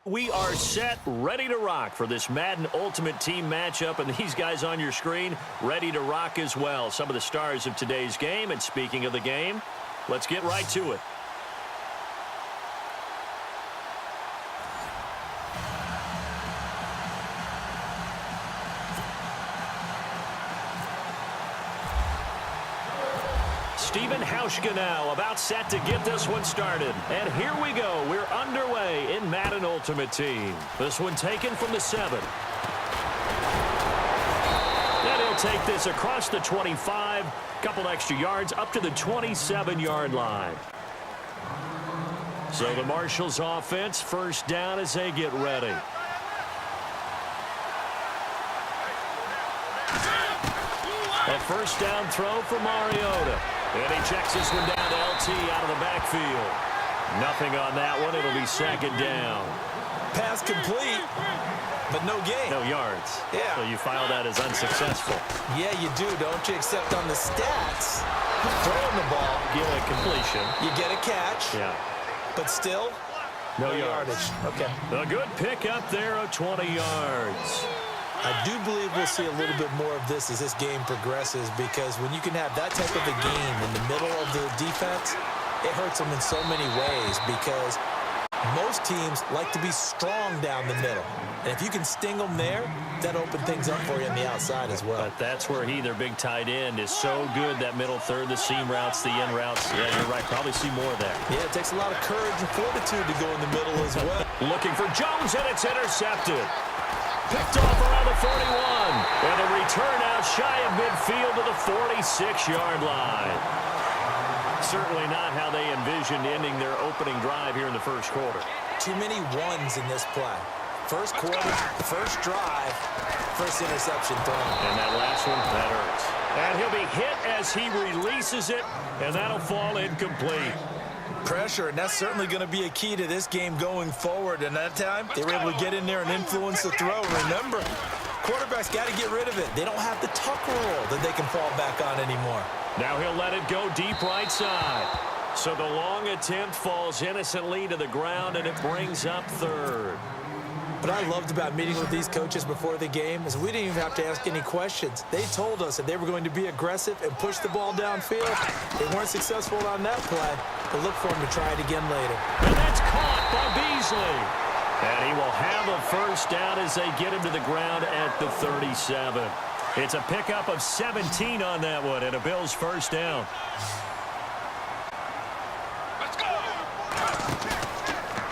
We are set, ready to rock for this Madden Ultimate Team matchup, and these guys on your screen ready to rock as well. Some of the stars of today's game, and speaking of the game, let's get right to it. Steven Hauschka now about set to get this one started. And here we go. We're underway in Madden Ultimate Team. This one taken from the 7. And he'll take this across the 25. Couple extra yards up to the 27-yard line. So the Marshals offense first down as they get ready. A first down throw for Mariota. And he checks this one down to LT out of the backfield. Nothing on that one. It'll be second down. Pass complete, but no gain. No yards. Yeah. So you file that as unsuccessful. Yeah, you do, don't you? Except on the stats. Throwing the ball. Get a completion. You get a catch. Yeah. But still, no yardage. Okay. A good pickup there of 20 yards. I do believe we'll see a little bit more of this as this game progresses, because when you can have that type of a game in the middle of the defense, it hurts them in so many ways, because most teams like to be strong down the middle. And if you can sting them there, that opens things up for you on the outside as well. But that's where their big tight end, is so good, that middle third, the seam routes, the in routes. Yeah, you're right. Probably see more of that. Yeah, it takes a lot of courage and fortitude to go in the middle as well. Looking for Jones, and it's intercepted. Picked off around the 41. And a return out shy of midfield to the 46-yard line. Certainly not how they envisioned ending their opening drive here in the first quarter. Too many ones in this play. First quarter, first drive, first interception thrown. And that last one, that hurts. And he'll be hit as he releases it, and that'll fall incomplete. Pressure, and that's certainly going to be a key to this game going forward. And that time, they were able to get in there and influence the throw. Remember, quarterbacks got to get rid of it. They don't have the tuck rule that they can fall back on anymore. Now he'll let it go deep right side. So the long attempt falls innocently to the ground, and it brings up third. What I loved about meeting with these coaches before the game is we didn't even have to ask any questions. They told us that they were going to be aggressive and push the ball downfield. They weren't successful on that play, but look for them to try it again later. And that's caught by Beasley. And he will have a first down as they get him to the ground at the 37. It's a pickup of 17 on that one, and a Bills first down.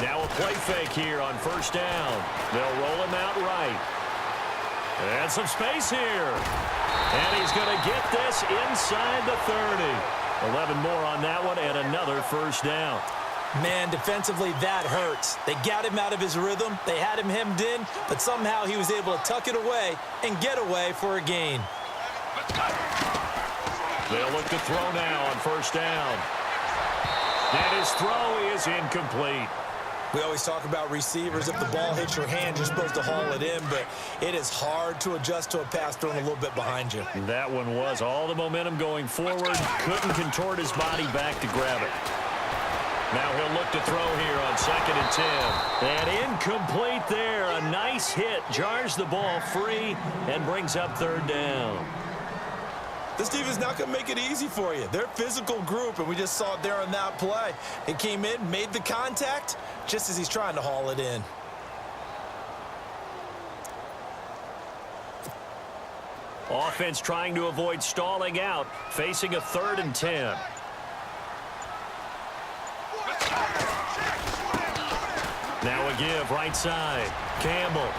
Now a play fake here on first down. They'll roll him out right. And some space here. And he's going to get this inside the 30. 11 more on that one, and another first down. Man, defensively, that hurts. They got him out of his rhythm. They had him hemmed in, but somehow he was able to tuck it away and get away for a gain. They'll look to throw now on first down. And his throw is incomplete. We always talk about receivers. If the ball hits your hand, you're supposed to haul it in, but it is hard to adjust to a pass thrown a little bit behind you. That one was all the momentum going forward. Couldn't contort his body back to grab it. Now he'll look to throw here on 2nd and 10. And incomplete there. A nice hit. Jars the ball free and brings up third down. This defense is not going to make it easy for you. They're a physical group, and we just saw it there on that play. It came in, made the contact, just as he's trying to haul it in. Offense trying to avoid stalling out, facing a 3rd and 10. Now a give right side. Campbell.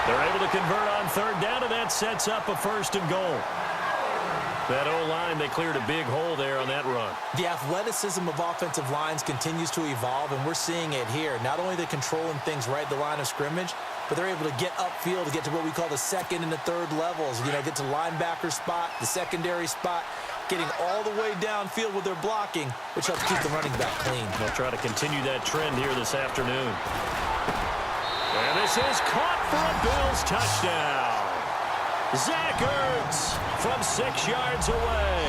They're able to convert on third down, and that sets up a 1st and goal. That O-line, they cleared a big hole there on that run. The athleticism of offensive lines continues to evolve, and we're seeing it here. Not only are they controlling things right at the line of scrimmage, but they're able to get upfield to get to what we call the 2nd and the 3rd levels. You know, get to linebacker spot, the secondary spot, getting all the way downfield with their blocking, which helps keep the running back clean. They'll try to continue that trend here this afternoon. And this is caught for a Bills touchdown. Zach Ertz from 6 yards away.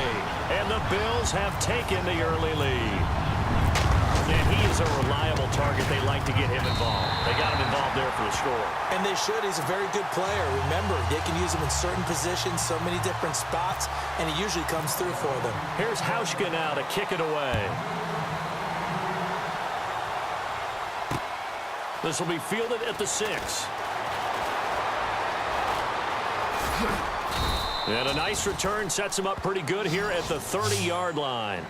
And the Bills have taken the early lead. And he is a reliable target they like like to get him involved. They got him involved there for the score. And they should. He's a very good player. Remember, they can use him in certain positions, so many different spots, and he usually comes through for them. Here's Hauschka now to kick it away. This will be fielded at the 6. And a nice return sets him up pretty good here at the 30-yard line.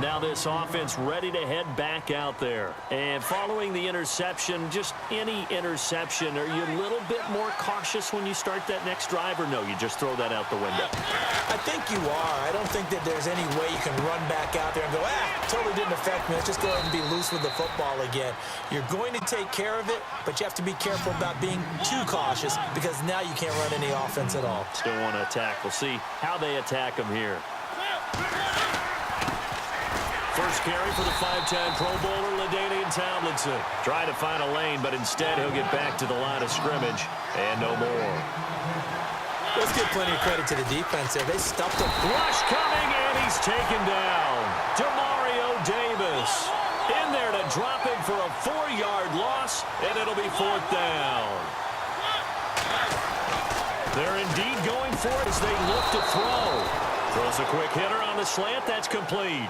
Now this offense ready to head back out there. And following the interception, just any interception, are you a little bit more cautious when you start that next drive, or no, you just throw that out the window? I think you are. I don't think that there's any way you can run back out there and go, totally didn't affect me. Let's just go ahead and be loose with the football again. You're going to take care of it, but you have to be careful about being too cautious because now you can't run any offense at all. Still want to attack. We'll see how they attack him here. First carry for the 5'10" Pro Bowler, LaDainian Tomlinson. Trying to find a lane, but instead he'll get back to the line of scrimmage. And no more. Let's give plenty of credit to the defense there. They stuffed him. Rush coming, and he's taken down. Demario Davis in there to drop him for a 4-yard loss, and it'll be 4th down. They're indeed going for it as they look to throw. Throws a quick hitter on the slant. That's complete.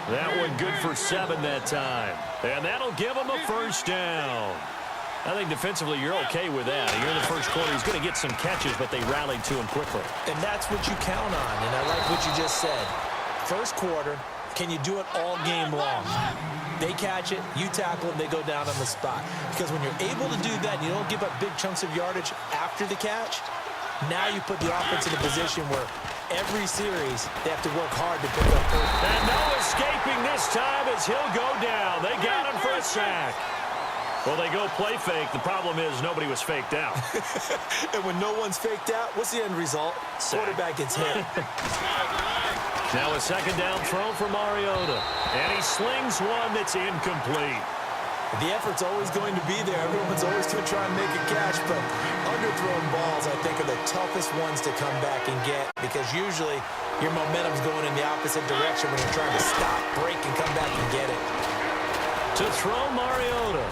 That one good for 7 that time. And that'll give him a 1st down. I think defensively you're okay with that. You're in the first quarter. He's going to get some catches, but they rallied to him quickly. And that's what you count on, and I like what you just said. First quarter, can you do it all game long? They catch it, you tackle them, they go down on the spot. Because when you're able to do that, you don't give up big chunks of yardage after the catch, now you put the offense in a position where every series they have to work hard to pick up first. And no escaping this time as he'll go down. They got him for a sack. Well, they go play fake. The problem is nobody was faked out. And when no one's faked out, what's the end result? Quarterback gets hit. Now a 2nd down throw for Mariota. And he slings one that's incomplete. The effort's always going to be there. Everyone's always going to try and make a catch, but underthrown balls, I think, are the toughest ones to come back and get because usually your momentum's going in the opposite direction when you're trying to stop, break, and come back and get it. To throw Mariota.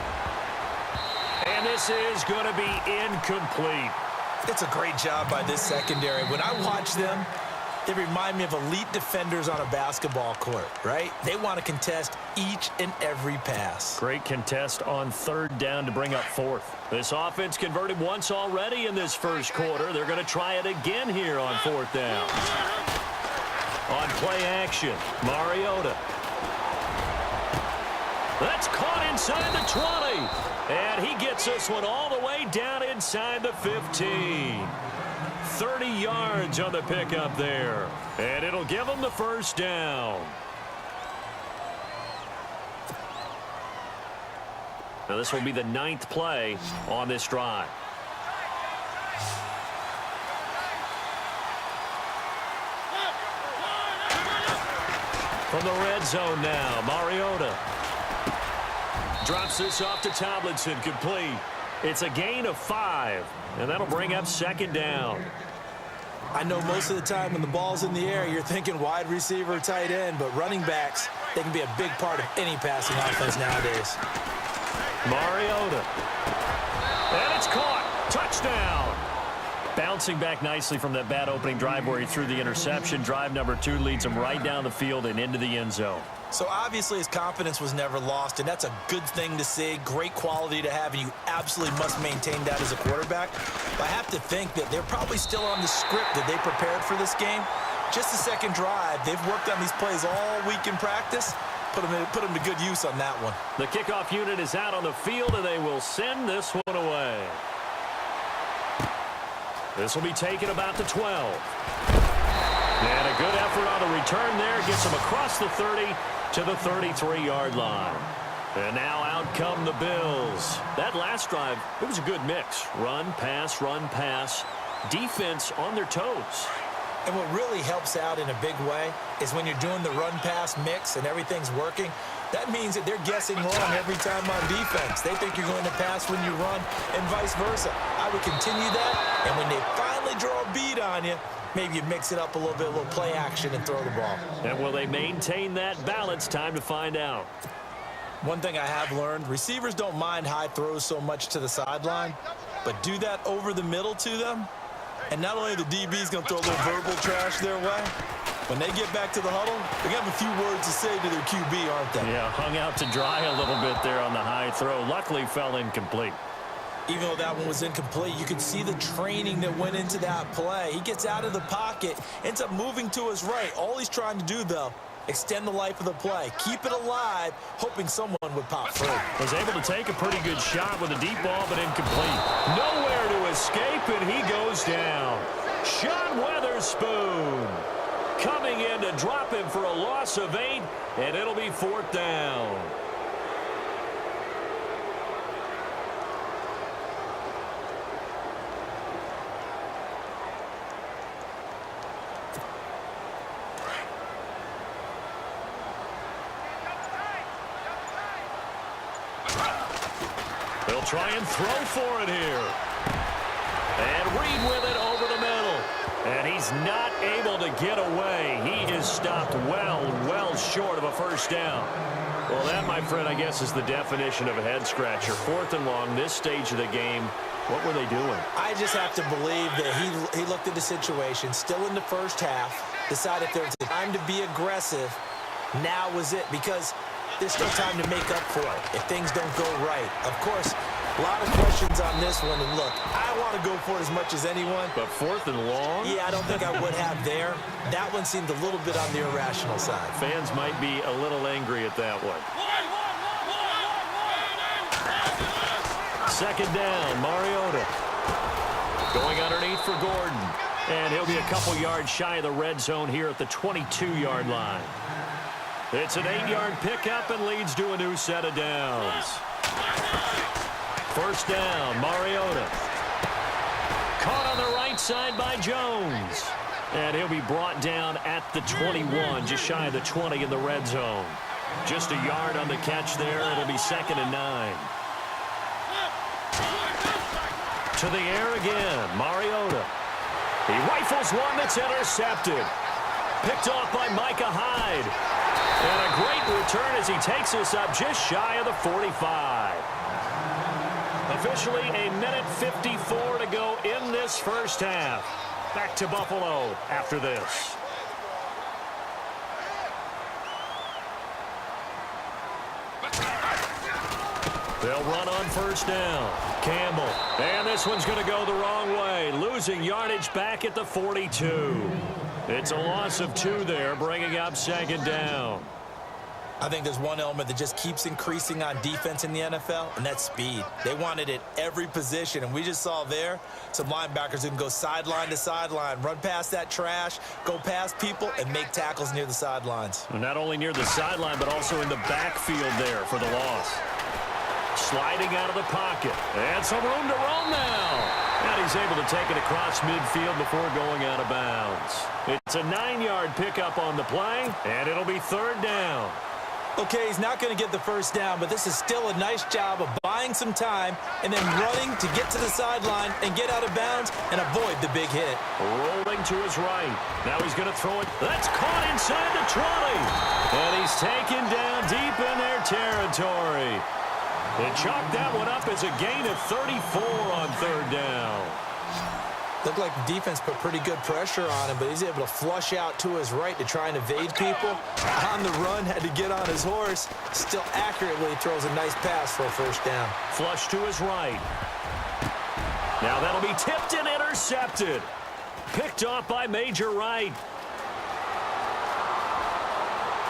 And this is going to be incomplete. It's a great job by this secondary. When I watch them, they remind me of elite defenders on a basketball court, right? They want to contest each and every pass. Great contest on 3rd down to bring up 4th. This offense converted once already in this first quarter. They're going to try it again here on 4th down. On play action, Mariota. That's caught inside the 20. And he gets this one all the way down inside the 15. 30 yards on the pickup there. And it'll give him the 1st down. Now this will be the 9th play on this drive. From the red zone now, Mariota. Drops this off to Tomlinson, complete. It's a gain of 5, and that'll bring up 2nd down. I know most of the time when the ball's in the air, you're thinking wide receiver, tight end, but running backs, they can be a big part of any passing offense nowadays. Mariota. And it's caught. Touchdown. Bouncing back nicely from that bad opening drive where he threw the interception. Drive number 2 leads him right down the field and into the end zone. So obviously his confidence was never lost, and that's a good thing to see, great quality to have, and you absolutely must maintain that as a quarterback. But I have to think that they're probably still on the script that they prepared for this game. Just the second drive, they've worked on these plays all week in practice. Put them to good use on that one. The kickoff unit is out on the field, and they will send this one away. This will be taken about the 12. And a good effort on the return there. Gets him across the 30 to the 33-yard line. And now out come the Bills. That last drive, it was a good mix. Run, pass, defense on their toes. And what really helps out in a big way is when you're doing the run-pass mix and everything's working, that means that they're guessing wrong every time on defense. They think you're going to pass when you run and vice versa. I would continue that, and when they finally draw a beat on you, maybe you mix it up a little bit, a little play action and throw the ball. And will they maintain that balance? Time to find out. One thing I have learned, receivers don't mind high throws so much to the sideline, but do that over the middle to them, and not only the DB's going to throw a little verbal trash their way, when they get back to the huddle, they're going to have a few words to say to their QB, aren't they? Yeah, hung out to dry a little bit there on the high throw. Luckily, fell incomplete. Even though that one was incomplete, you could see the training that went into that play. He gets out of the pocket, ends up moving to his right. All he's trying to do, though, extend the life of the play. Keep it alive, hoping someone would pop through. Was able to take a pretty good shot with a deep ball, but incomplete. Nowhere to escape, and he goes down. Sean Weatherspoon coming in to drop him for a loss of 8, and it'll be 4th down. They'll try and throw for it here. And Reed with it over the middle. And he's not able to get away. He is stopped well short of a first down. Well, that, my friend, I guess is the definition of a head-scratcher. 4th and long, this stage of the game. What were they doing? I just have to believe that he looked at the situation, still in the first half, decided if there's time to be aggressive, now was it, because there's still time to make up for it if things don't go right. Of course, a lot of questions on this one, and look, I want to go for it as much as anyone. But 4th and long? Yeah, I don't think I would have there. That one seemed a little bit on the irrational side. Fans might be a little angry at that one. 2nd down, Mariota. Going underneath for Gordon. And he'll be a couple yards shy of the red zone here at the 22-yard line. It's an 8-yard pickup and leads to a new set of downs. 1st down, Mariota. Caught on the right side by Jones. And he'll be brought down at the 21, just shy of the 20 in the red zone. Just a yard on the catch there. It'll be 2nd and 9. To the air again, Mariota. He rifles one that's intercepted. Picked off by Micah Hyde. And a great return as he takes us up just shy of the 45. Officially a minute 54 to go in this first half. Back to Buffalo after this. They'll run on 1st down. Campbell. And this one's going to go the wrong way. Losing yardage back at the 42. It's a loss of 2 there, bringing up 2nd down. I think there's one element that just keeps increasing on defense in the NFL, and that's speed. They want it at every position, and we just saw there some linebackers who can go sideline to sideline, run past that trash, go past people, and make tackles near the sidelines. Not only near the sideline, but also in the backfield there for the loss. Sliding out of the pocket. And some room to roam now. And he's able to take it across midfield before going out of bounds. It's a 9-yard pickup on the play, and it'll be 3rd down. Okay, he's not going to get the first down, but this is still a nice job of buying some time and then running to get to the sideline and get out of bounds and avoid the big hit. Rolling to his right. Now he's going to throw it. That's caught inside the 20. And he's taken down deep in their territory. They chalked that one up as a gain of 34 on 3rd down. Looked like the defense put pretty good pressure on him, but he's able to flush out to his right to try and evade people. On the run, had to get on his horse. Still accurately throws a nice pass for a 1st down. Flush to his right. Now that'll be tipped and intercepted. Picked off by Major Wright.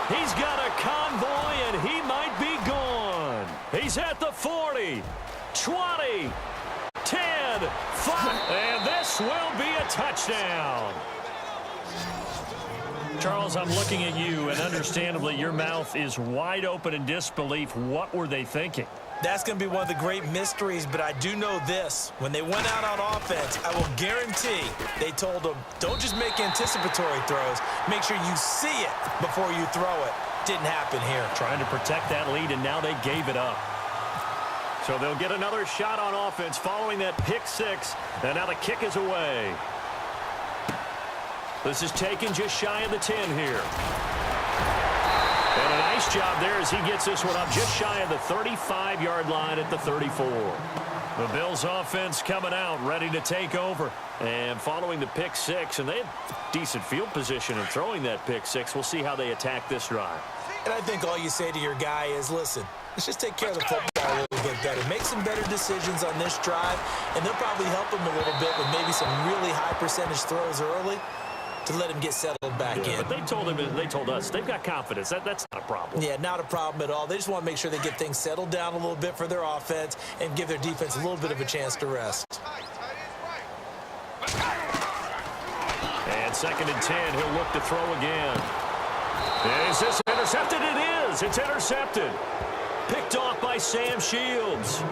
He's got a convoy, and he might be gone. He's at the 40, 20, 10, 5, and this will be a touchdown. Charles, I'm looking at you, and understandably, your mouth is wide open in disbelief. What were they thinking? That's going to be one of the great mysteries, but I do know this. When they went out on offense, I will guarantee they told them, don't just make anticipatory throws. Make sure you see it before you throw it. Didn't happen here. Trying to protect that lead, and now they gave it up. So they'll get another shot on offense following that pick 6, and now the kick is away. This is taken just shy of the 10 here. And a nice Nice job there as he gets this one up just shy of the 35-yard line at the 34. The Bills offense coming out, ready to take over. And following the pick six, and they had decent field position in throwing that pick six. We'll see how they attack this drive. And I think all you say to your guy is, listen, let's just take care of the football a little bit better. Make some better decisions on this drive, and they'll probably help him a little bit with maybe some really high percentage throws early to let him get settled back in. But they told us they've got confidence. That's not a problem. Yeah, not a problem at all. They just want to make sure they get things settled down a little bit for their offense and give their defense a little bit of a chance to rest. And 2nd and 10, he'll look to throw again. Is this intercepted? It is. It's intercepted. Picked off by Sam Shields.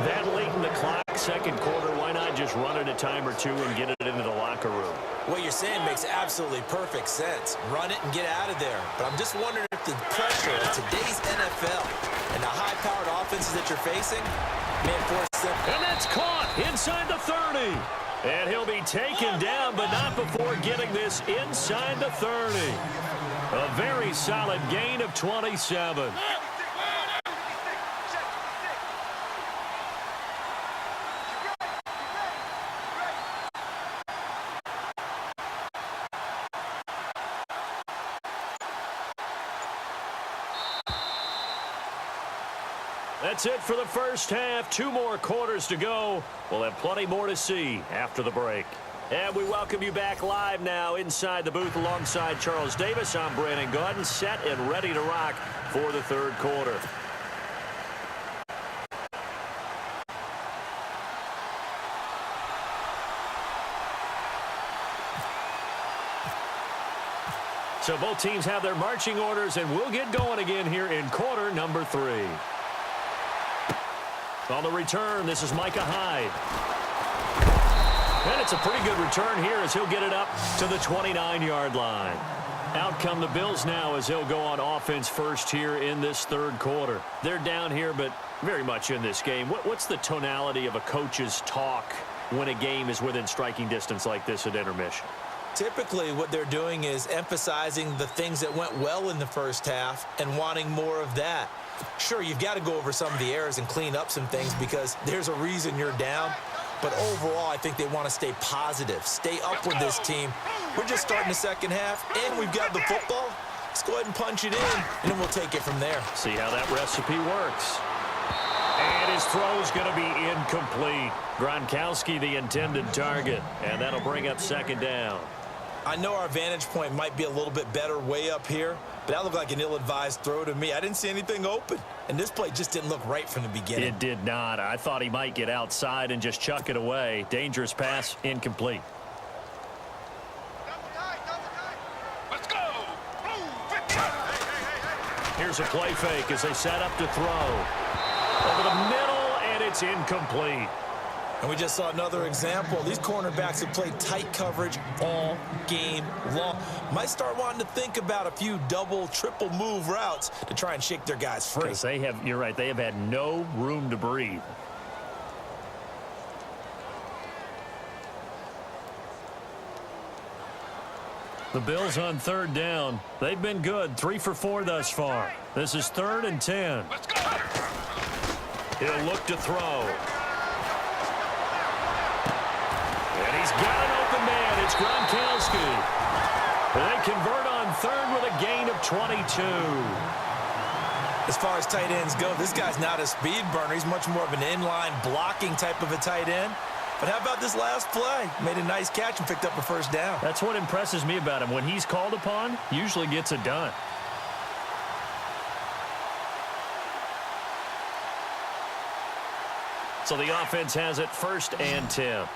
That late in the clock, second quarter, why not just run it a time or two and get it into the locker room? What you're saying makes absolutely perfect sense. Run it and get out of there. But I'm just wondering if the pressure of today's NFL and the high-powered offenses that you're facing may force them. And that's caught inside the 30. And he'll be taken down, but not before getting this inside the 30. A very solid gain of 27. That's it for the first half. 2 more quarters to go. We'll have plenty more to see after the break. And we welcome you back live now inside the booth alongside Charles Davis. I'm Brandon Gaudin, set and ready to rock for the third quarter. So both teams have their marching orders, and we'll get going again here in quarter number 3. On the return, this is Micah Hyde. And it's a pretty good return here as he'll get it up to the 29-yard line. Out come the Bills now as they'll go on offense first here in this third quarter. They're down here, but very much in this game. What's the tonality of a coach's talk when a game is within striking distance like this at intermission? Typically, what they're doing is emphasizing the things that went well in the first half and wanting more of that. Sure, you've got to go over some of the errors and clean up some things because there's a reason you're down. But overall, I think they want to stay positive, stay up with this team. We're just starting the second half, and we've got the football. Let's go ahead and punch it in, and then we'll take it from there. See how that recipe works. And his throw's going to be incomplete. Gronkowski, the intended target, and that'll bring up second down. I know our vantage point might be a little bit better way up here, but that looked like an ill-advised throw to me. I didn't see anything open, and this play just didn't look right from the beginning. It did not. I thought he might get outside and just chuck it away. Dangerous pass, incomplete. Let's go. Here's a play fake as they set up to throw. Over the middle, and it's incomplete. And we just saw another example. These cornerbacks have played tight coverage all game long. Might start wanting to think about a few double, triple move routes to try and shake their guys free. Because you're right, they have had no room to breathe. The Bills on third down. They've been good, 3 for 4 thus far. This is 3rd and 10. Let's go. He'll look to throw. And he's got an open man. It's Gronkowski. They convert on 3rd with a gain of 22. As far as tight ends go, this guy's not a speed burner. He's much more of an inline blocking type of a tight end. But how about this last play? Made a nice catch and picked up a first down. That's what impresses me about him. When he's called upon, usually gets it done. So the offense has it 1st and 10.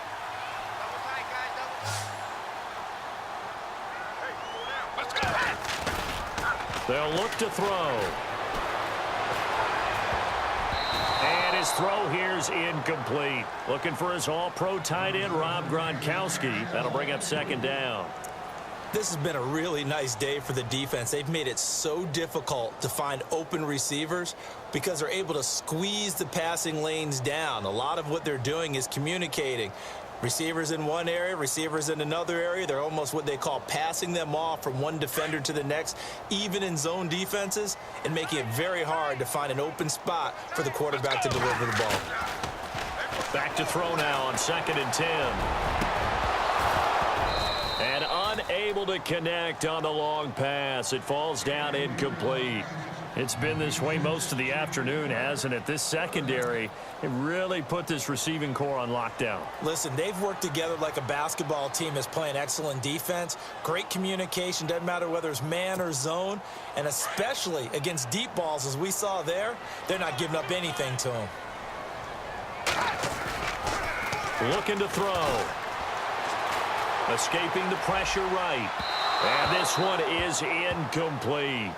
Let's go. They'll look to throw. And his throw here's incomplete. Looking for his all-pro tight end, Rob Gronkowski. That'll bring up 2nd down. This has been a really nice day for the defense. They've made it so difficult to find open receivers because they're able to squeeze the passing lanes down. A lot of what they're doing is communicating. Receivers in one area, receivers in another area. They're almost what they call passing them off from one defender to the next, even in zone defenses, and making it very hard to find an open spot for the quarterback to deliver the ball. Back to throw now on 2nd and 10. And unable to connect on the long pass. It falls down incomplete. It's been this way most of the afternoon, hasn't it? This secondary, it really put this receiving core on lockdown. Listen, they've worked together like a basketball team is playing excellent defense. Great communication, doesn't matter whether it's man or zone. And especially against deep balls, as we saw there, they're not giving up anything to them. Looking to throw. Escaping the pressure right. And this one is incomplete.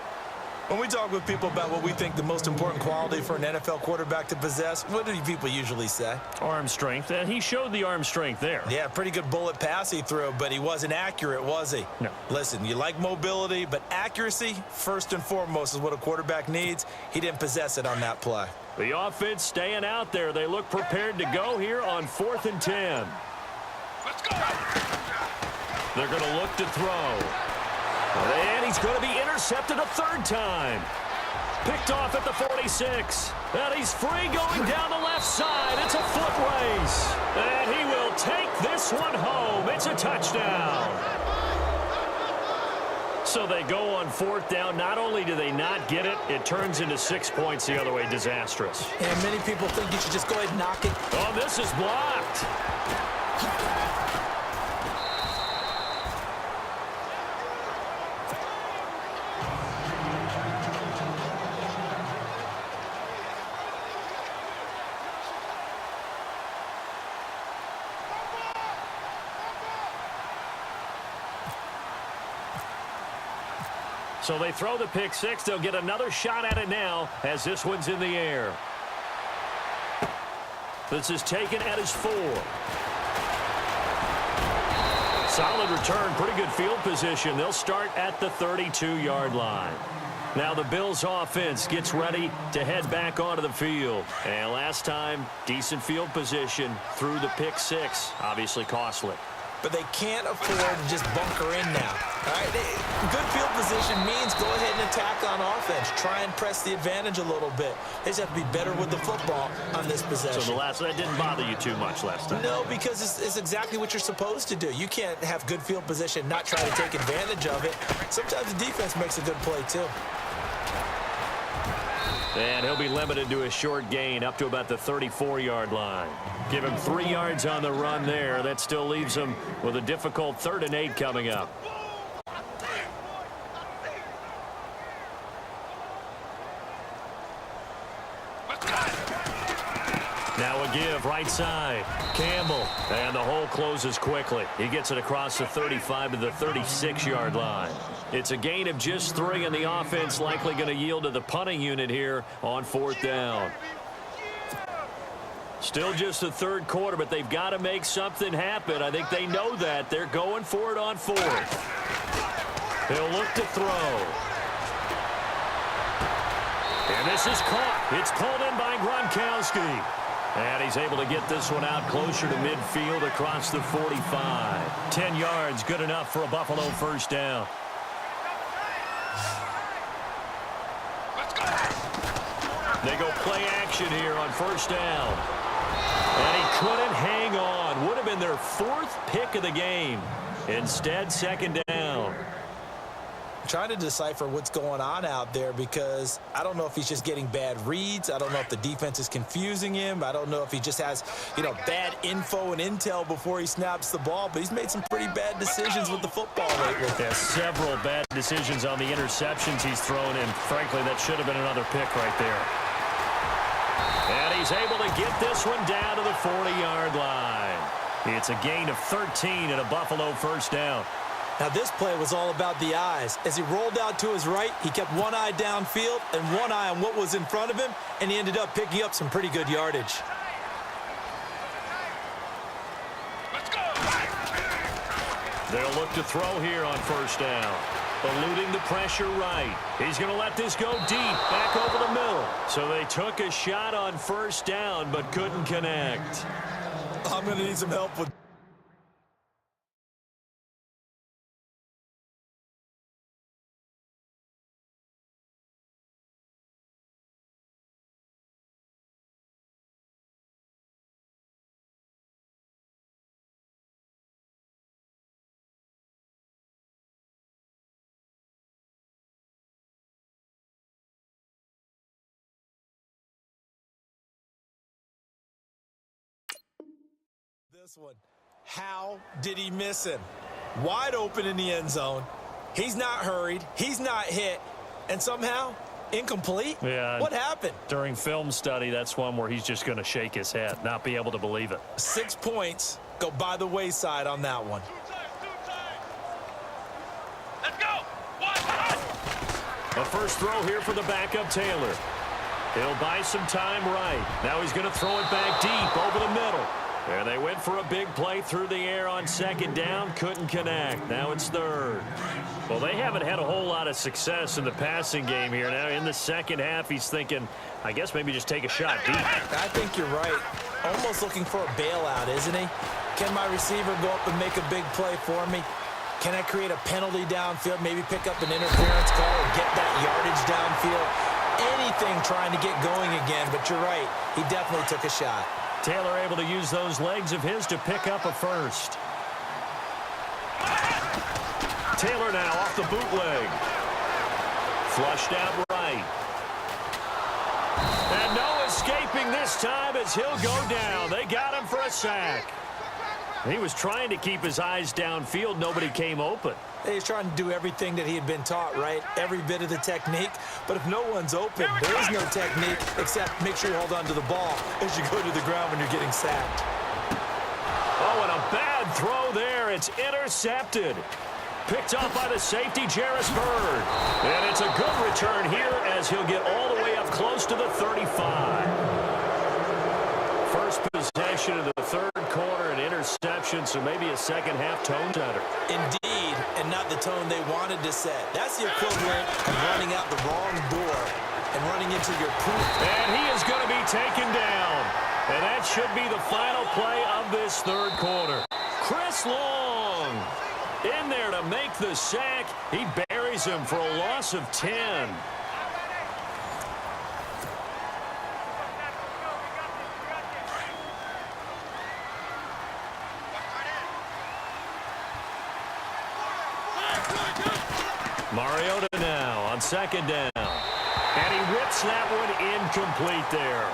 When we talk with people about what we think the most important quality for an NFL quarterback to possess, what do people usually say? Arm strength, and he showed the arm strength there. Yeah, pretty good bullet pass he threw, but he wasn't accurate, was he? No. Listen, you like mobility, but accuracy, first and foremost, is what a quarterback needs. He didn't possess it on that play. The offense staying out there. They look prepared to go here on 4th and 10. Let's go. They're going to look to throw. And he's going to be intercepted a 3rd time. Picked off at the 46. And he's free going down the left side. It's a foot race. And he will take this one home. It's a touchdown. So they go on 4th down. Not only do they not get it, it turns into 6 points the other way. Disastrous. And many people think you should just go ahead and knock it. Oh, this is blocked. So they throw the pick six. They'll get another shot at it now as this one's in the air. This is taken at his 4. Solid return, pretty good field position. They'll start at the 32-yard line. Now the Bills offense gets ready to head back onto the field. And last time, decent field position through the pick six. Obviously costly. But they can't afford to just bunker in now. All right? Good field position means go ahead and attack on offense. Try and press the advantage a little bit. They just have to be better with the football on this possession. So that didn't bother you too much last time? No, because it's exactly what you're supposed to do. You can't have good field position and not try to take advantage of it. Sometimes the defense makes a good play, too. And he'll be limited to a short gain up to about the 34-yard line. Give him 3 yards on the run there. That still leaves him with a difficult 3rd and 8 coming up. Now a give right side. Campbell. And the hole closes quickly. He gets it across the 35 to the 36-yard line. It's a gain of just 3, and the offense likely going to yield to the punting unit here on 4th down. Still just the 3rd quarter, but they've got to make something happen. I think they know that. They're going for it on 4th. They'll look to throw. And this is caught. It's pulled in by Gronkowski. And he's able to get this one out closer to midfield across the 45. 10 yards, good enough for a Buffalo 1st down. They go play action here on 1st down. And he couldn't hang on. Would have been their 4th pick of the game. Instead, 2nd down. I'm trying to decipher what's going on out there because I don't know if he's just getting bad reads. I don't know if the defense is confusing him. I don't know if he just has, bad info and intel before he snaps the ball. But he's made some pretty bad decisions with the football lately. Yeah, several bad decisions on the interceptions he's thrown in. Frankly, that should have been another pick right there. And he's able to get this one down to the 40-yard line. It's a gain of 13 and a Buffalo 1st down. Now, this play was all about the eyes. As he rolled out to his right, he kept one eye downfield and one eye on what was in front of him, and he ended up picking up some pretty good yardage. Let's go. They'll look to throw here on 1st down. Eluding the pressure right. He's going to let this go deep, back over the middle. So they took a shot on 1st down, but couldn't connect. I'm going to need some help with this one. How did he miss him? Wide open in the end zone. He's not hurried. He's not hit. And somehow, incomplete? Yeah. What happened? During film study, that's one where he's just going to shake his head, not be able to believe it. 6 points go by the wayside on that one. Let's go. A first throw here for the backup Taylor. He'll buy some time right. Now he's going to throw it back deep over the middle. And they went for a big play through the air on second down. Couldn't connect. Now it's third. Well, they haven't had a whole lot of success in the passing game here. Now in the second half, he's thinking, I guess maybe just take a shot deep. I think you're right. Almost looking for a bailout, isn't he? Can my receiver go up and make a big play for me? Can I create a penalty downfield, maybe pick up an interference call or get that yardage downfield? Anything trying to get going again, but you're right. He definitely took a shot. Taylor able to use those legs of his to pick up a first. Taylor now off the bootleg. Flushed out right. And no escaping this time as he'll go down. They got him for a sack. He was trying to keep his eyes downfield. Nobody came open. He's trying to do everything that he had been taught, right? Every bit of the technique. But if no one's open, there is no technique except make sure you hold on to the ball as you go to the ground when you're getting sacked. Oh, and a bad throw there. It's intercepted. Picked off by the safety, Jarris Byrd. And it's a good return here as he'll get all the way up close to the 35. First possession of the third quarter, an interception, so maybe a second half tone setter. Indeed, and not the tone they wanted to set. That's the equivalent of running out the wrong door and running into your poop. And he is going to be taken down. And that should be the final play of this third quarter. Chris Long in there to make the sack. He buries him for a loss of 10. Mariota now on second down. And he rips that one incomplete there.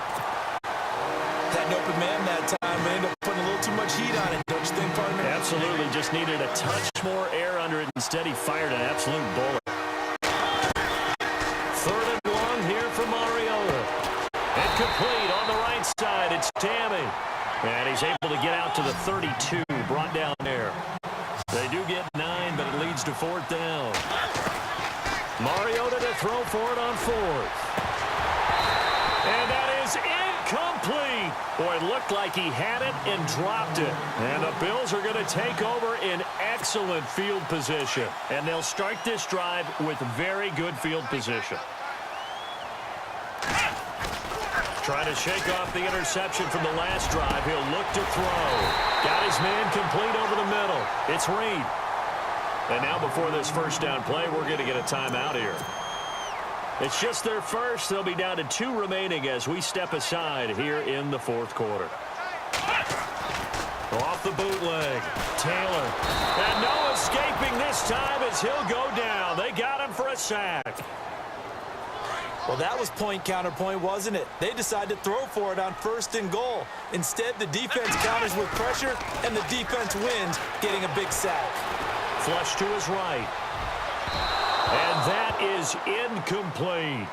Had an open man that time, but ended up putting a little too much heat on it, don't you think, partner? Absolutely, just needed a touch more air under it. Instead, he fired an absolute bullet. Third and long here for Mariota. And complete on the right side. It's Tammy. And he's able to get out to the 32, brought down there. They do get 9, but it leads to fourth down. Mariota to throw for it on fourth. And that is incomplete. Boy, it looked like he had it and dropped it. And the Bills are going to take over in excellent field position. And they'll start this drive with very good field position. Trying to shake off the interception from the last drive. He'll look to throw. Got his man complete over the middle. It's Reed. And now before this first down play, we're going to get a timeout here. It's just their first. They'll be down to 2 remaining as we step aside here in the fourth quarter. Off the bootleg. Taylor. And no escaping this time as he'll go down. They got him for a sack. Well, that was point counterpoint, wasn't it? They decided to throw for it on first and goal. Instead, the defense counters with pressure, and the defense wins, getting a big sack. Flush to his right. And that is incomplete.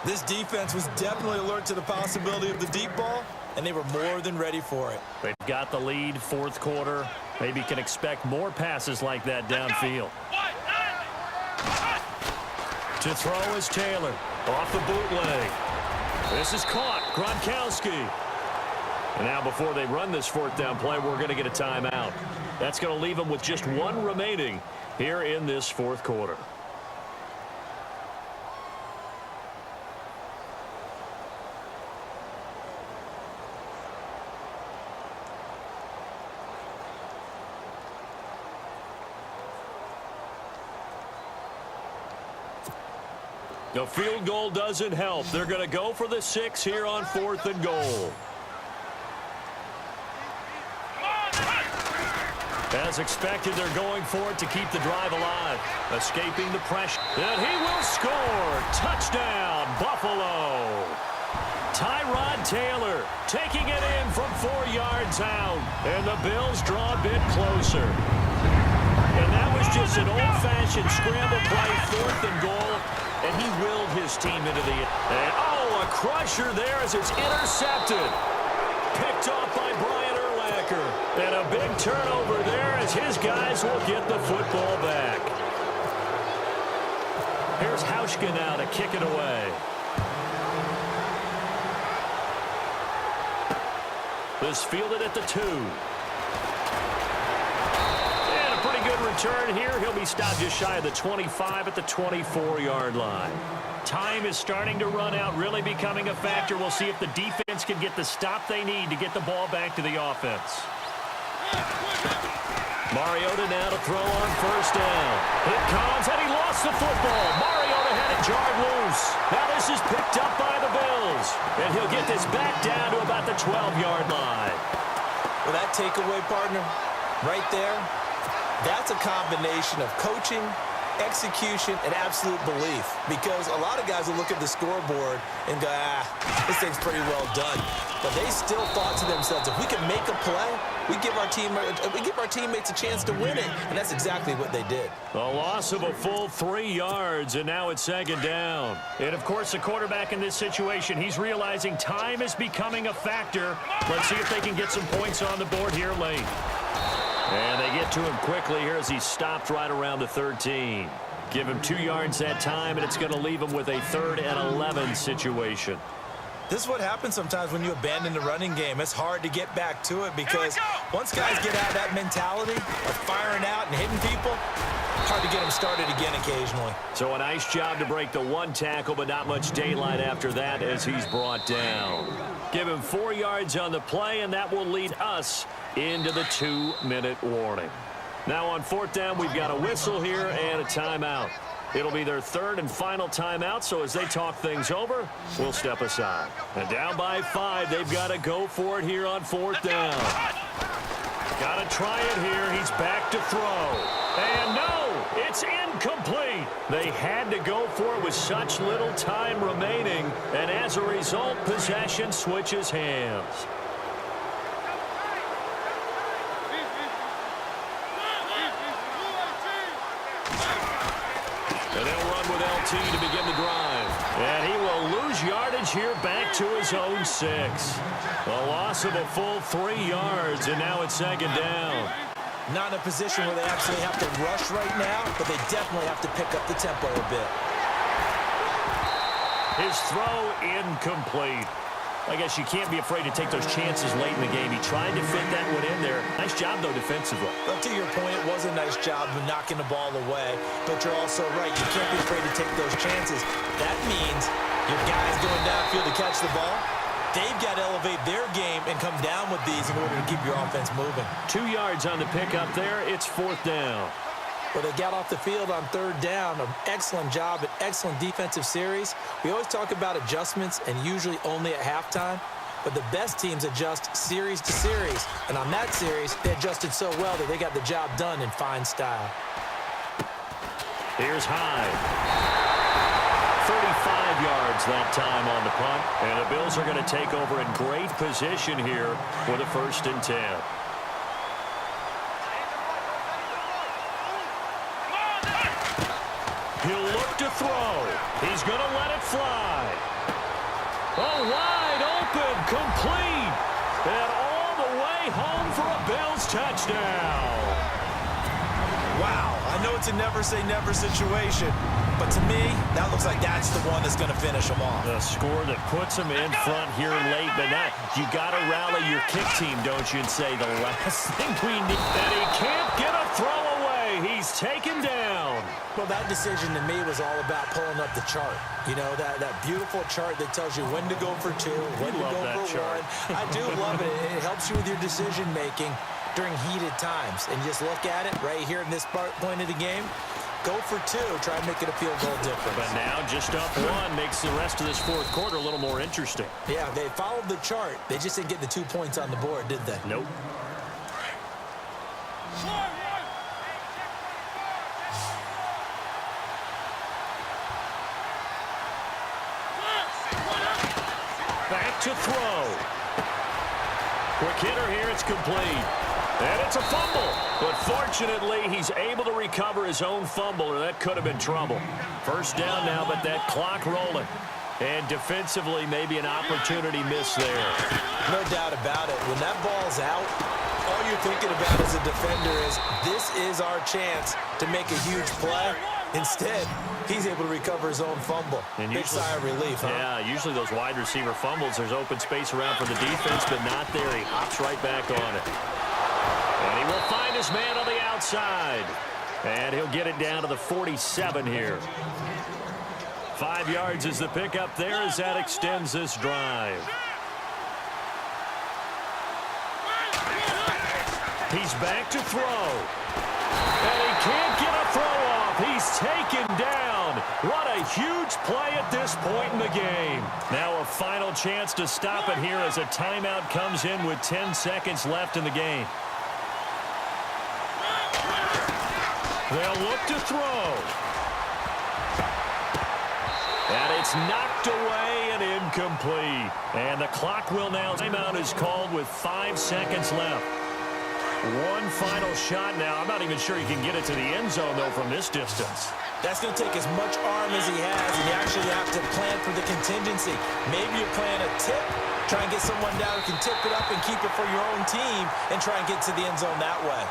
This defense was definitely alert to the possibility of the deep ball, and they were more than ready for it. They've got the lead, fourth quarter. Maybe can expect more passes like that downfield. To throw is Taylor. Off the bootleg. This is caught. Gronkowski. And now before they run this fourth down play, we're going to get a timeout. That's going to leave them with just 1 remaining here in this fourth quarter. The field goal doesn't help. They're going to go for the 6 here on fourth and goal. As expected, they're going for it to keep the drive alive. Escaping the pressure. And he will score. Touchdown, Buffalo. Tyrod Taylor taking it in from 4 yards out. And the Bills draw a bit closer. And that was just an old-fashioned scramble play, 4th and goal. And he willed his team into the... And, oh, a crusher there as it's intercepted. Picked off by Brian Urlacher. And a big turnover there as his guys will get the football back. Here's Hauschka now to kick it away. This fielded at the 2. And a pretty good return here. He'll be stopped just shy of the 25 at the 24-yard line. Time is starting to run out, really becoming a factor. We'll see if the defense can get the stop they need to get the ball back to the offense. Mariota now to throw on 1st down. Here comes, and he lost the football. Mariota had it jarred loose. Now this is picked up by the Bills. And he'll get this back down to about the 12-yard line. Well, that takeaway, partner, right there, that's a combination of coaching, execution, and absolute belief. Because a lot of guys will look at the scoreboard and go, this thing's pretty well done. But they still thought to themselves, if we can make a play, we give our teammates a chance to win it. And that's exactly what they did. A loss of a full 3 yards, and now it's 2nd down. And, of course, the quarterback in this situation, he's realizing time is becoming a factor. Let's see if they can get some points on the board here late. And they get to him quickly here as he's stopped right around the 13. Give him 2 yards that time, and it's going to leave him with a 3rd and 11 situation. This is what happens sometimes when you abandon the running game. It's hard to get back to it because once guys get out of that mentality of firing out and hitting people, hard to get them started again occasionally. So a nice job to break the 1 tackle, but not much daylight after that as he's brought down. Give him 4 yards on the play, and that will lead us into the 2-minute warning. Now on 4th down, we've got a whistle here and a timeout. It'll be their 3rd and final timeout, so as they talk things over, we'll step aside. And down by 5, they've got to go for it here on 4th down. Got to try it here. He's back to throw. And no, it's incomplete. They had to go for it with such little time remaining, and as a result, possession switches hands. And they'll run with LT to begin the drive. And he will lose yardage here back to his own 6. A loss of a full 3 yards, and now it's 2nd down. Not in a position where they actually have to rush right now, but they definitely have to pick up the tempo a bit. His throw incomplete. I guess you can't be afraid to take those chances late in the game. He tried to fit that one in there. Nice job, though, defensively. But to your point, it was a nice job of knocking the ball away. But you're also right. You can't be afraid to take those chances. That means your guys going downfield to catch the ball, they've got to elevate their game and come down with these in order to keep your offense moving. 2 yards on the pickup there. It's 4th down. Well, they got off the field on 3rd down. An excellent job, an excellent defensive series. We always talk about adjustments and usually only at halftime. But the best teams adjust series to series. And on that series, they adjusted so well that they got the job done in fine style. Here's Hyde. 35 yards that time on the punt. And the Bills are going to take over in great position here with a 1st and 10. He'll look to throw. He's going to let it fly. Oh, wide open, complete. And all the way home for a Bills touchdown. Wow, I know it's a never-say-never situation, but to me, that looks like that's the one that's going to finish them off. A score that puts them in front here late, but now you got to rally your kick team, don't you, and say the last thing we need. And he can't get a throw away. He's taken down. Well, that decision to me was all about pulling up the chart. You know, that beautiful chart that tells you when to go for 2, when to go for 1. I do love it. It helps you with your decision-making during heated times. And just look at it right here in this point of the game. Go for 2. Try and make it a field goal difference. But now just up 1 makes the rest of this 4th quarter a little more interesting. Yeah, they followed the chart. They just didn't get the 2 points on the board, did they? Nope. Back throw. Quick hitter here. It's complete. And it's a fumble. But fortunately, he's able to recover his own fumble, or that could have been trouble. First down now, but that clock rolling. And defensively, maybe an opportunity missed there. No doubt about it. When that ball's out, all you're thinking about as a defender is, this is our chance to make a huge play. Instead, he's able to recover his own fumble. And big sigh of relief, huh? Yeah, usually those wide receiver fumbles, there's open space around for the defense, but not there. He hops right back on it. And he will find his man on the outside. And he'll get it down to the 47 here. 5 yards is the pickup there as that extends this drive. He's back to throw. And he can't get a throw off. He's taken down. What a huge play at this point in the game. Now a final chance to stop it here as a timeout comes in with 10 seconds left in the game. They'll look to throw. And it's knocked away and incomplete. And the clock will now. Timeout is called with 5 seconds left. One final shot now. I'm not even sure he can get it to the end zone, though, from this distance. That's going to take as much arm as he has, and you actually have to plan for the contingency. Maybe you're playing a tip, try and get someone down who can tip it up and keep it for your own team and try and get to the end zone that way.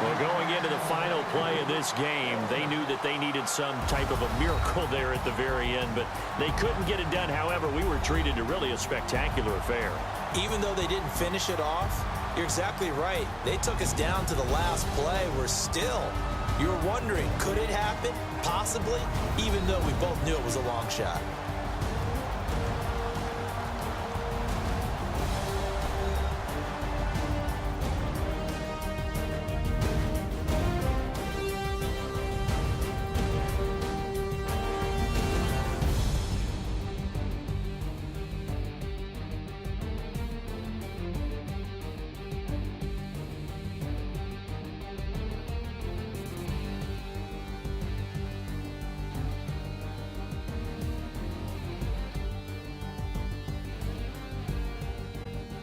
Well, going into the final play of this game, they knew that they needed some type of a miracle there at the very end, but they couldn't get it done. However, we were treated to really a spectacular affair. Even though they didn't finish it off, you're exactly right. They took us down to the last play. You're wondering, could it happen? Possibly, even though we both knew it was a long shot.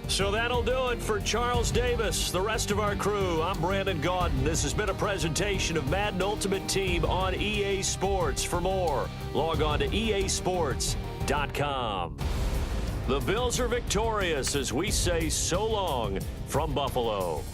So that'll do it for Charles Davis, the rest of our crew. I'm Brandon Gaudin. This has been a presentation of Madden Ultimate Team on EA Sports. For more, log on to easports.com. The Bills are victorious as we say so long from Buffalo.